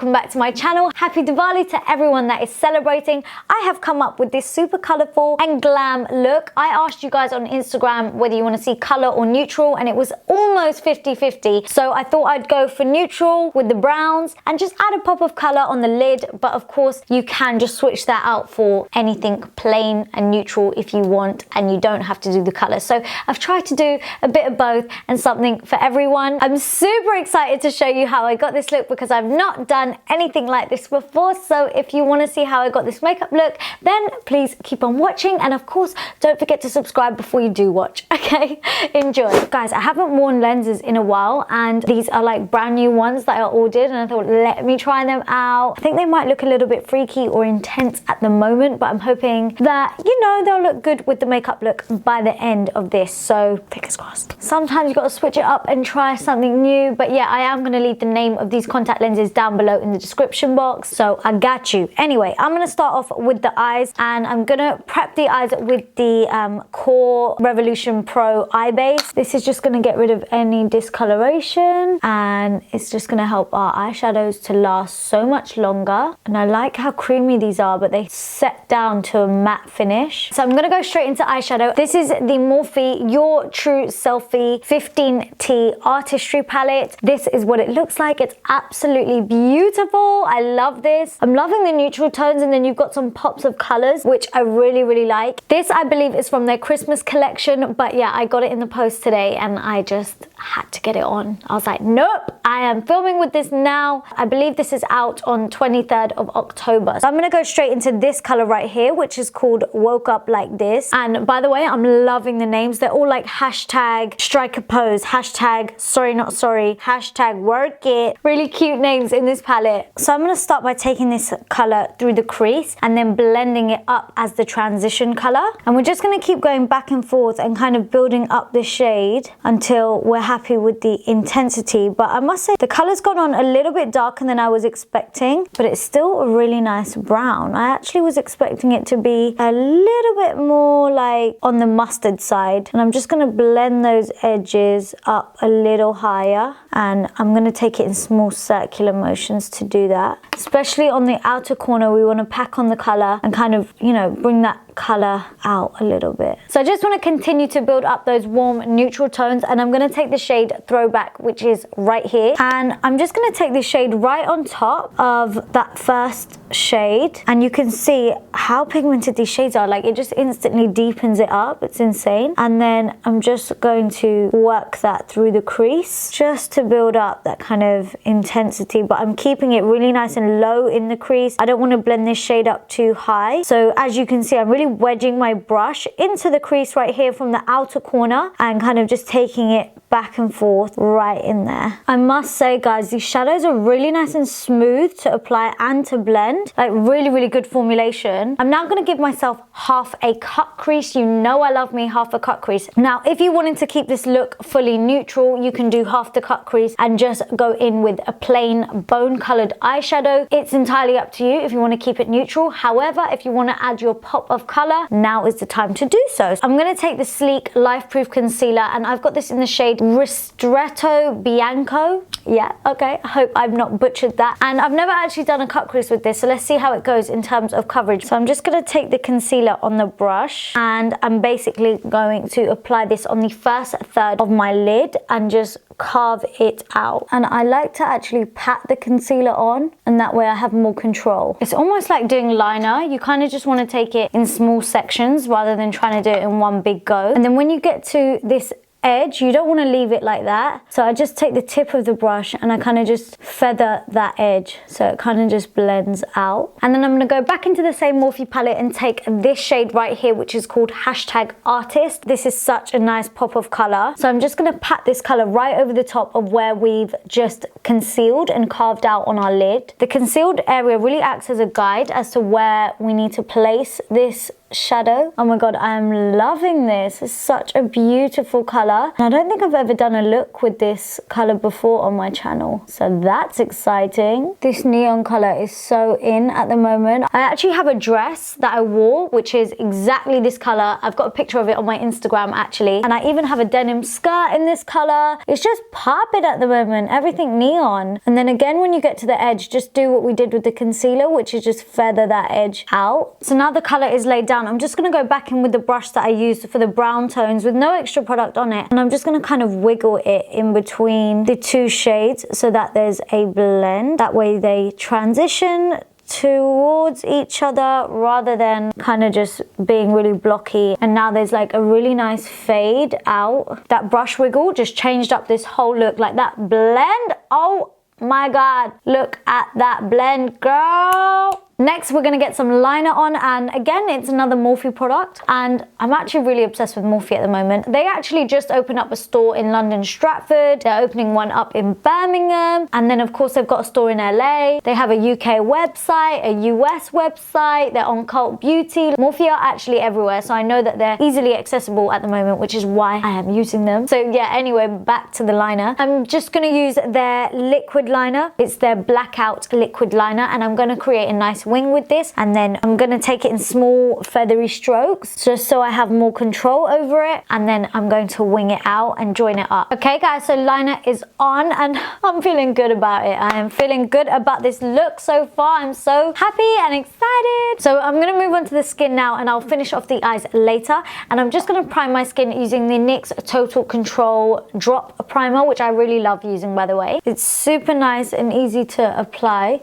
welcome back to my channel. Happy Diwali to everyone that is celebrating. I have come up with this super colourful and glam look. I asked you guys on Instagram whether you want to see colour or neutral, and it was almost 50-50. So I thought I'd go for neutral with the browns and just add a pop of colour on the lid. But of course, you can just switch that out for anything plain and neutral if you want, and you don't have to do the colour. So I've tried to do a bit of both and something for everyone. I'm super excited to show you how I got this look because I've not done anything like this before. So if you want to see how I got this makeup look, then please keep on watching, and of course don't forget to subscribe before you do watch. Okay, enjoy. Guys, I haven't worn lenses in a while, and these are like brand new ones that I ordered, and I thought let me try them out. I think they might look a little bit freaky or intense at the moment, but I'm hoping that, you know, they'll look good with the makeup look by the end of this, so fingers crossed. Sometimes you got to switch it up and try something new. But yeah, I am going to leave the name of these contact lenses down below in the description box, so I got you. Anyway, I'm going to start off with the eyes, and I'm going to prep the eyes with the Core Revolution Pro eye base. This is just going to get rid of any discoloration, and it's just going to help our eyeshadows to last so much longer. And I like how creamy these are, but they set down to a matte finish. So I'm going to go straight into eyeshadow. This is the Morphe Your True Selfie 15T Artistry palette. This is what it looks like. It's absolutely beautiful. I love this. I'm loving the neutral tones, and then you've got some pops of colors, which I really like. This, I believe, is from their Christmas collection, but yeah, I got it in the post today and I just had to get it on. I was like, nope, I am filming with this now. I believe this is out on 23rd of October. So I'm gonna go straight into this color right here, which is called Woke Up Like This. And by the way, I'm loving the names. They're all like hashtag strike a pose, hashtag sorry not sorry, hashtag work it. Really cute names in this palette. So I'm gonna start by taking this color through the crease and then blending it up as the transition color. And we're just gonna keep going back and forth and kind of building up the shade until we're happy with the intensity. But I must say the color's gone on a little bit darker than I was expecting, but it's still a really nice brown. I actually was expecting it to be a little bit more like on the mustard side. And I'm just gonna blend those edges up a little higher, and I'm gonna take it in small circular motions to do that. Especially on the outer corner, we wanna pack on the color and kind of, you know, bring that color out a little bit. So I just want to continue to build up those warm neutral tones, and I'm going to take the shade Throwback, which is right here, and I'm just going to take the shade right on top of that first shade, and you can see how pigmented these shades are. Like, it just instantly deepens it up. It's insane. And then I'm just going to work that through the crease just to build up that kind of intensity, but I'm keeping it really nice and low in the crease. I don't want to blend this shade up too high. So as you can see, I'm really wedging my brush into the crease right here from the outer corner and kind of just taking it back and forth right in there. I must say, guys, these shadows are really nice and smooth to apply and to blend. Like, really good formulation. I'm now going to give myself half a cut crease. You know I love me half a cut crease. Now, if you wanted to keep this look fully neutral, you can do half the cut crease and just go in with a plain bone colored eyeshadow. It's entirely up to you if you want to keep it neutral. However, if you want to add your pop of color, now is the time to do so. I'm going to take the sleek Lifeproof concealer, and I've got this in the shade Ricretto Bianco. Yeah, okay, I hope I've not butchered that. And I've never actually done a cut crease with this, so let's see how it goes in terms of coverage. So I'm just going to take the concealer on the brush, and I'm basically going to apply this on the first third of my lid and just carve it out. And I like to actually pat the concealer on, and that way I have more control. It's almost like doing liner. You kind of just want to take it in small sections rather than trying to do it in one big go. And then when you get to this edge, you don't want to leave it like that. So I just take the tip of the brush and I kind of just feather that edge so it kind of just blends out. And then I'm going to go back into the same Morphe palette and take this shade right here, which is called hashtag Artist. This is such a nice pop of color. So I'm just going to pat this color right over the top of where we've just concealed and carved out on our lid. The concealed area really acts as a guide as to where we need to place this shadow. Oh my god, I am loving this. It's such a beautiful color. And I don't think I've ever done a look with this color before on my channel, so that's exciting. This neon color is so in at the moment. I actually have a dress that I wore, which is exactly this color. I've got a picture of it on my Instagram actually, and I even have a denim skirt in this color. It's just popping at the moment, everything neon. And then again, when you get to the edge, just do what we did with the concealer, which is just feather that edge out. So now the color is laid down. I'm just gonna go back in with the brush that I used for the brown tones with no extra product on it, and I'm just gonna kind of wiggle it in between the two shades so that there's a blend. That way they transition towards each other rather than kind of just being really blocky. And now there's like a really nice fade out. That brush wiggle just changed up this whole look. Like that blend, oh my god, look at that blend, girl. Next, we're gonna get some liner on, and again, it's another Morphe product, and I'm actually really obsessed with Morphe at the moment. They actually just opened up a store in London, Stratford. They're opening one up in Birmingham, and then of course they've got a store in LA. They have a UK website, a US website. They're on Cult Beauty. Morphe are actually everywhere, so I know that they're easily accessible at the moment, which is why I am using them. So yeah, anyway, back to the liner. I'm just gonna use their liquid liner. It's their blackout liquid liner, and I'm gonna create a nice wing with this, and then I'm gonna take it in small feathery strokes just so I have more control over it, and then I'm going to wing it out and join it up. Okay guys, so liner is on and I'm feeling good about it. I am feeling good about this look so far. I'm so happy and excited. So I'm gonna move on to the skin now, and I'll finish off the eyes later. And I'm just gonna prime my skin using the NYX Total Control Drop Primer, which I really love using, by the way. It's super nice and easy to apply.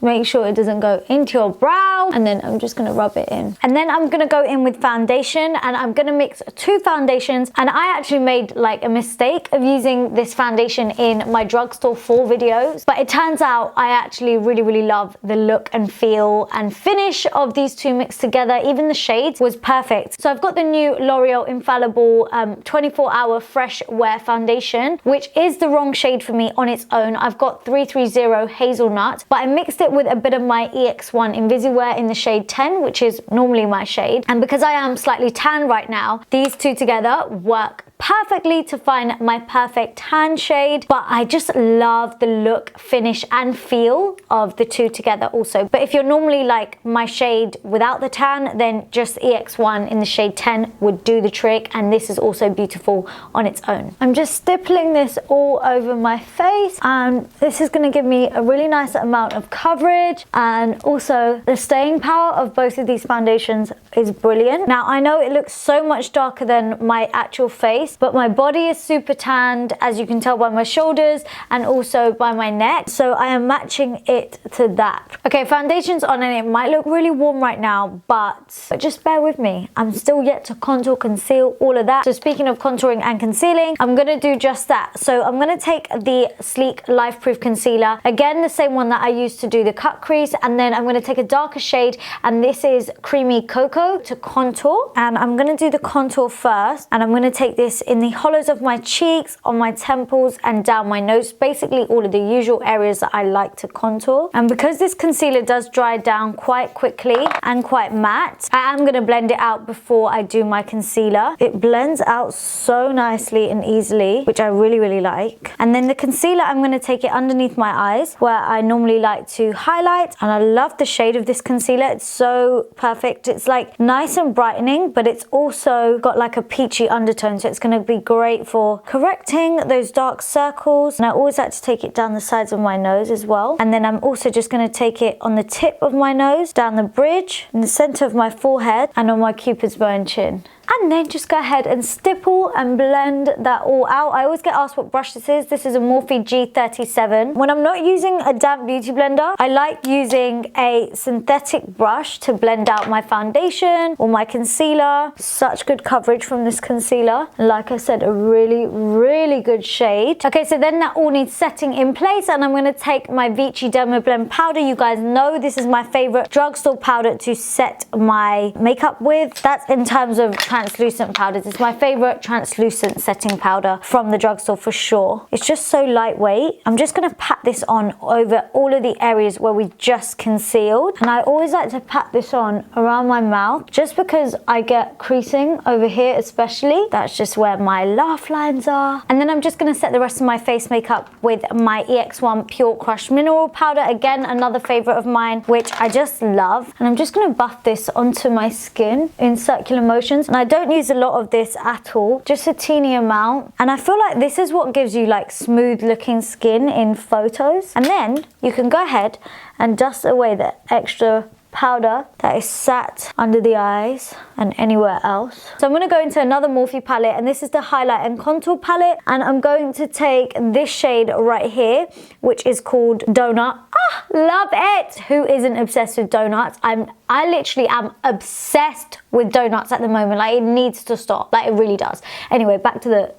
Make sure it doesn't go into your brow, and then I'm just gonna rub it in. And then I'm gonna go in with foundation, and I'm gonna mix two foundations. And I actually made like a mistake of using this foundation in my drugstore 4 videos, but it turns out I actually really love the look and feel and finish of these two mixed together. Even the shades was perfect. So I've got the new L'Oreal Infallible 24-hour Fresh Wear foundation, which is the wrong shade for me on its own. I've got 330 Hazelnut, but I mixed it with a bit of my EX1 Invisiwear in the shade 10, which is normally my shade. And because I am slightly tan right now, these two together work perfectly to find my perfect tan shade. But I just love the look, finish and feel of the two together also. But if you're normally like my shade without the tan, then just EX1 in the shade 10 would do the trick, and this is also beautiful on its own. I'm just stippling this all over my face, and this is going to give me a really nice amount of coverage, and also the staying power of both of these foundations is brilliant. Now I know it looks so much darker than my actual face, but my body is super tanned, as you can tell by my shoulders and also by my neck, so I am matching it to that. Okay, foundation's on, and it might look really warm right now, but just bear with me. I'm still yet to contour, conceal, all of that. So speaking of contouring and concealing, I'm gonna do just that. So I'm gonna take the Sleek Lifeproof concealer, again the same one that I used to do the cut crease, and then I'm gonna take a darker shade, and this is Creamy Coco, to contour. And I'm gonna do the contour first, and I'm gonna take this in the hollows of my cheeks, on my temples and down my nose, basically all of the usual areas that I like to contour. And because this concealer does dry down quite quickly and quite matte, I am gonna blend it out before I do my concealer. It blends out so nicely and easily, which I really like. And then the concealer, I'm gonna take it underneath my eyes where I normally like to highlight, and I love the shade of this concealer. It's so perfect. It's like nice and brightening, but it's also got like a peachy undertone, so it's gonna be great for correcting those dark circles. And I always like to take it down the sides of my nose as well. And then I'm also just gonna take it on the tip of my nose, down the bridge, in the center of my forehead, and on my cupid's bow and chin. And then just go ahead and stipple and blend that all out. I always get asked what brush this is. This is a Morphe G37. When I'm not using a damp beauty blender, I like using a synthetic brush to blend out my foundation or my concealer. Such good coverage from this concealer. Like I said, a really good shade. Okay, so then that all needs setting in place, and I'm gonna take my Vichy Dermablend powder. You guys know this is my favorite drugstore powder to set my makeup with. That's in terms of kind translucent powders. It's my favorite translucent setting powder from the drugstore for sure. It's just so lightweight. I'm just gonna pat this on over all of the areas where we just concealed. And I always like to pat this on around my mouth just because I get creasing over here especially. That's just where my laugh lines are. And then I'm just gonna set the rest of my face makeup with my EX1 Pure Crushed Mineral Powder. Again, another favorite of mine, which I just love. And I'm just gonna buff this onto my skin in circular motions. And I don't use a lot of this at all, just a teeny amount. And I feel like this is what gives you like smooth looking skin in photos. And then you can go ahead and dust away the extra powder that is sat under the eyes and anywhere else. So I'm going to go into another Morphe palette, and this is the highlight and contour palette, and I'm going to take this shade right here, which is called Donut. Ah, love it! Who isn't obsessed with donuts? I literally am obsessed with donuts at the moment. Like, it needs to stop. Like, it really does. Anyway, back to the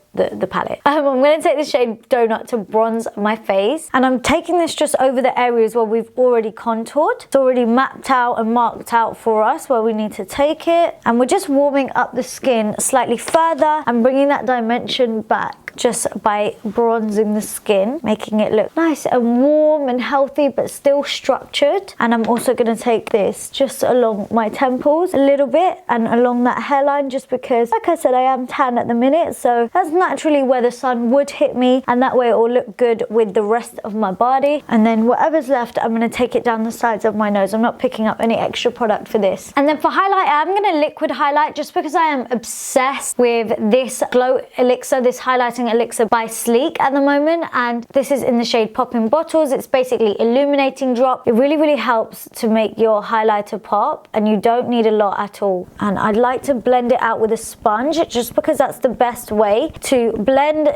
palette. I'm going to take this shade Donut to bronze my face, and I'm taking this just over the areas where we've already contoured. It's already mapped out and marked out for us where we need to take it, and we're just warming up the skin slightly further and bringing that dimension back just by bronzing the skin, making it look nice and warm and healthy but still structured. And I'm also going to take this just along my temples a little bit and along that hairline, just because, like I said, I am tan at the minute, so that's naturally where the sun would hit me, and that way it will look good with the rest of my body. And then whatever's left, I'm going to take it down the sides of my nose. I'm not picking up any extra product for this. And then for highlight, I'm going to liquid highlight just because I am obsessed with this Glow Elixir, this highlighting elixir by Sleek at the moment, and this is in the shade Poppin Bottles. It's basically illuminating drop. It really helps to make your highlighter pop, and you don't need a lot at all. And I'd like to blend it out with a sponge just because that's the best way to blend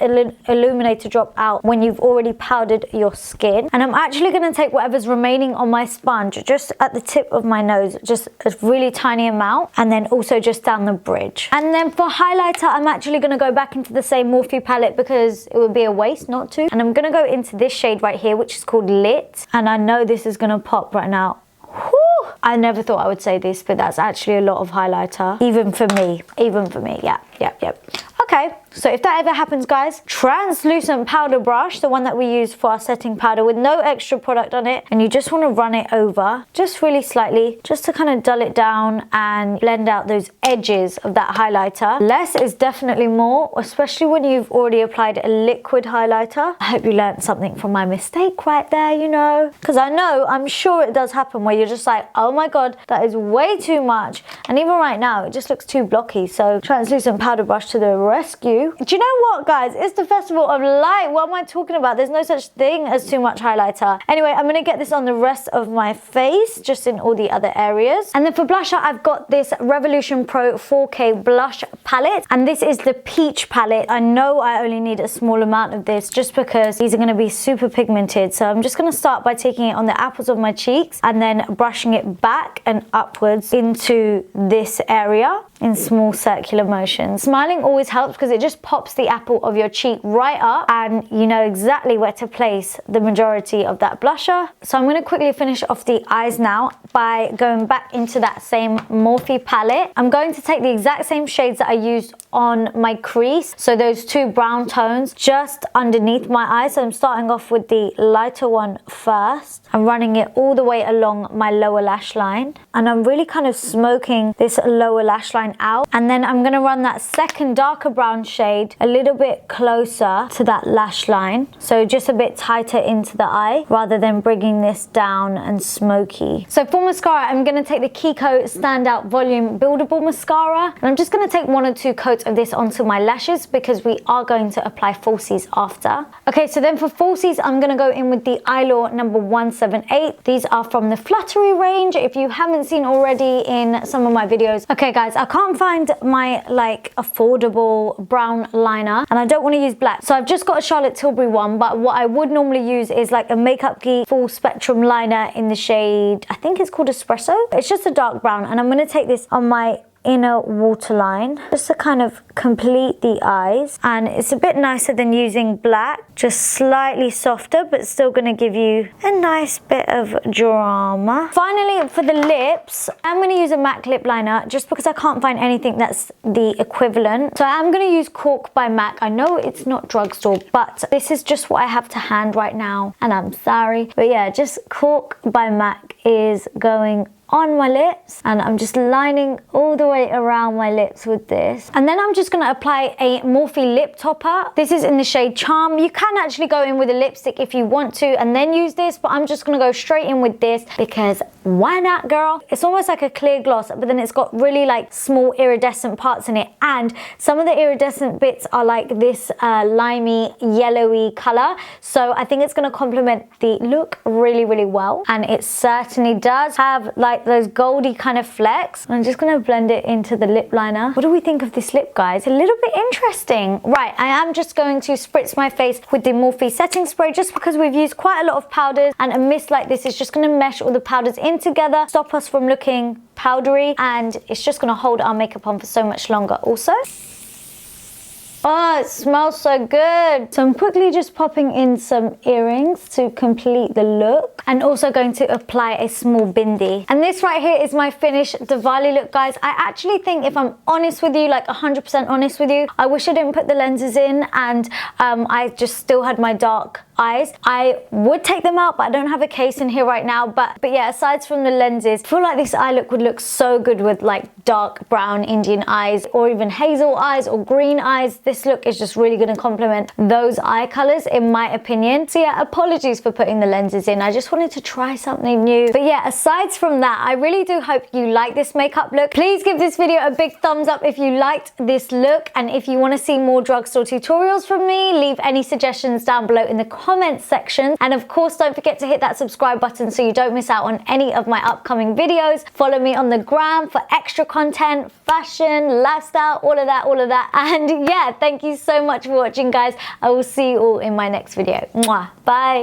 illuminator drop out when you've already powdered your skin. And I'm actually going to take whatever's remaining on my sponge just at the tip of my nose, just a really tiny amount, and then also just down the bridge. And then for highlighter, I'm actually going to go back into the same Morphe palette because it would be a waste not to. And I'm going to go into this shade right here, which is called Lit. And I know this is going to pop right now. Whew. I never thought I would say this, but that's actually a lot of highlighter, even for me. Yep. Okay, so if that ever happens, guys, translucent powder brush, the one that we use for our setting powder with no extra product on it, and you just want to run it over just really slightly, just to kind of dull it down and blend out those edges of that highlighter. Less is definitely more, especially when you've already applied a liquid highlighter. I hope you learned something from my mistake right there, you know, because I'm sure it does happen where you're just like, oh my god, that is way too much. And even right now, it just looks too blocky. So translucent powder brush to the rescue. Do you know what, guys? It's the Festival of Light. What am I talking about? There's no such thing as too much highlighter. Anyway, I'm going to get this on the rest of my face, just in all the other areas. And then for blusher, I've got this Revolution Pro 4K blush palette, and this is the Peach palette. I know I only need a small amount of this just because these are going to be super pigmented. So I'm just going to start by taking it on the apples of my cheeks and then brushing it back and upwards into this area in small circular motions. Smiling always helps because it just pops the apple of your cheek right up, and you know exactly where to place the majority of that blusher. So I'm going to quickly finish off the eyes now by going back into that same Morphe palette. I'm going to take the exact same shades that I used on my crease, so those two brown tones just underneath my eyes. So I'm starting off with the lighter one first. I'm running it all the way along my lower lash line, and I'm really kind of smoking this lower lash line out, and then I'm going to run that second darker brown shade a little bit closer to that lash line, so just a bit tighter into the eye rather than bringing this down and smoky. So for mascara, I'm going to take the Kiko Standout Volume Buildable Mascara, and I'm just going to take 1 or 2 coats of this onto my lashes because we are going to apply falsies after. Okay, so then for falsies, I'm going to go in with the Eylure number 178. These are from the Fluttery range, if you haven't seen already in some of my videos. Okay guys, I can't find my like affordable brown liner, and I don't want to use black, so I've just got a Charlotte Tilbury one, but what I would normally use is like a Makeup Geek full spectrum liner in the shade, I think it's called Espresso. It's just a dark brown, and I'm going to take this on my inner waterline just to kind of complete the eyes, and it's a bit nicer than using black, just slightly softer but still going to give you a nice bit of drama. Finally, for the lips, I'm going to use a MAC lip liner just because I can't find anything that's the equivalent. So I'm going to use Cork by MAC. I know it's not drugstore, but this is just what I have to hand right now, and I'm sorry. But yeah, just Cork by MAC is going on my lips, and I'm just lining all the way around my lips with this. And then I'm just going to apply a Morphe lip topper. This is in the shade Charm. You can actually go in with a lipstick if you want to and then use this, but I'm just going to go straight in with this because why not, girl? It's almost like a clear gloss, but then it's got really like small iridescent parts in it, and some of the iridescent bits are like this limey yellowy color, so I think it's going to complement the look really, really well. And it certainly does have like those goldy kind of flecks. I'm just going to blend it into the lip liner. What do we think of this lip, guys? A little bit interesting. Right, I am just going to spritz my face with the Morphe setting spray just because we've used quite a lot of powders, and a mist like this is just going to mesh all the powders in together, stop us from looking powdery, and it's just going to hold our makeup on for so much longer also. Oh, it smells so good. So I'm quickly just popping in some earrings to complete the look, and also going to apply a small bindi. And this right here is my finished Diwali look, guys. I actually think, if I'm honest with you, like 100% honest with you, I wish I didn't put the lenses in, and I just still had my dark eyes. I would take them out, but I don't have a case in here right now. But yeah, aside from the lenses, I feel like this eye look would look so good with like dark brown Indian eyes, or even hazel eyes or green eyes. This look is just really going to complement those eye colors, in my opinion. So yeah, apologies for putting the lenses in. I just wanted to try something new. But yeah, aside from that, I really do hope you like this makeup look. Please give this video a big thumbs up if you liked this look, and if you want to see more drugstore tutorials from me, leave any suggestions down below in the comments section. And of course, don't forget to hit that subscribe button so you don't miss out on any of my upcoming videos. Follow me on the gram for extra content, fashion, lifestyle, all of that. And yeah, thank you so much for watching, guys. I will see you all in my next video. Mwah. Bye.